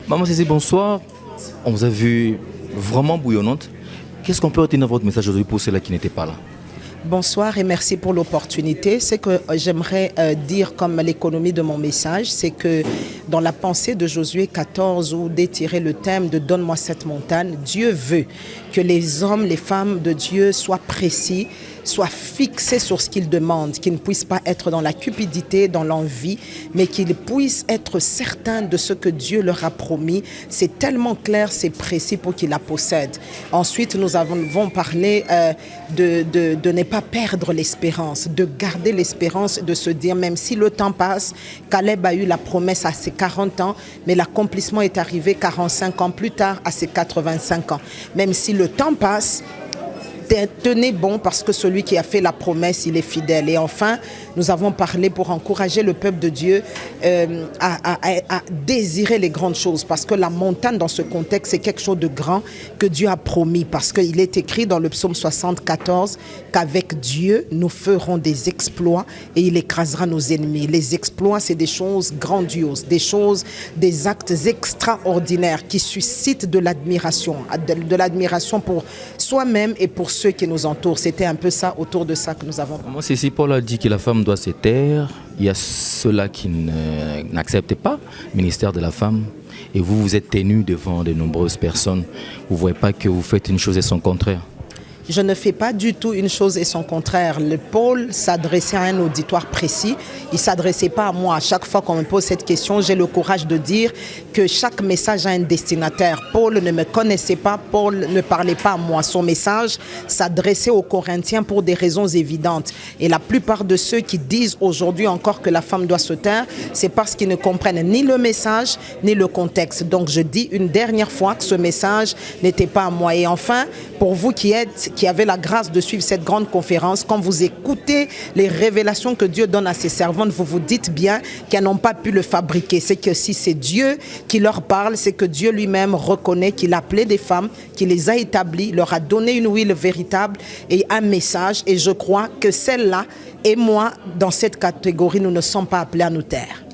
Maman Cécile, bonsoir. On vous a vu vraiment bouillonnante. Qu'est-ce qu'on peut retenir de votre message aujourd'hui pour ceux-là qui n'étaient pas là? Bonsoir et merci pour l'opportunité. Ce que j'aimerais dire comme l'économie de mon message, c'est que dans la pensée de Josué 14, où d'étirer le thème de Donne-moi cette montagne, Dieu veut que les hommes, les femmes de Dieu soient précis, soient fixés sur ce qu'ils demandent, qu'ils ne puissent pas être dans la cupidité, dans l'envie, mais qu'ils puissent être certains de ce que Dieu leur a promis. C'est tellement clair, c'est précis pour qu'ils la possèdent. Ensuite, nous avons parlé de ne pas perdre l'espérance, de garder l'espérance, de se dire, même si le temps passe, Caleb a eu la promesse à ses 40 ans, mais l'accomplissement est arrivé 45 ans plus tard, à ses 85 ans. Même si le temps passe, tenez bon parce que celui qui a fait la promesse, il est fidèle. Et enfin, nous avons parlé pour encourager le peuple de Dieu à désirer les grandes choses. Parce que la montagne, dans ce contexte, c'est quelque chose de grand que Dieu a promis. Parce qu'il est écrit dans le psaume 74 qu'avec Dieu, nous ferons des exploits et il écrasera nos ennemis. Les exploits, c'est des choses grandioses, des choses, des actes extraordinaires qui suscitent de l'admiration pour soi-même et pour ceux qui nous entourent. C'était un peu ça, autour de ça que nous avons. Moi, Cécile, Paul a dit que la femme doit se taire. Il y a ceux-là qui n'acceptent pas le ministère de la femme. Et vous, vous êtes tenu devant de nombreuses personnes. Vous ne voyez pas que vous faites une chose et son contraire. Je ne fais pas du tout une chose et son contraire. Le Paul s'adressait à un auditoire précis. Il ne s'adressait pas à moi. À chaque fois qu'on me pose cette question, j'ai le courage de dire que chaque message a un destinataire. Paul ne me connaissait pas. Paul ne parlait pas à moi. Son message s'adressait aux Corinthiens pour des raisons évidentes. Et la plupart de ceux qui disent aujourd'hui encore que la femme doit se taire, c'est parce qu'ils ne comprennent ni le message, ni le contexte. Donc je dis une dernière fois que ce message n'était pas à moi. Et enfin, pour vous qui avez la grâce de suivre cette grande conférence, quand vous écoutez les révélations que Dieu donne à ses servantes, vous vous dites bien qu'elles n'ont pas pu le fabriquer. C'est que si c'est Dieu qui leur parle, c'est que Dieu lui-même reconnaît qu'il a appelé des femmes, qu'il les a établies, leur a donné une huile véritable et un message. Et je crois que celle-là et moi, dans cette catégorie, nous ne sommes pas appelés à nous taire.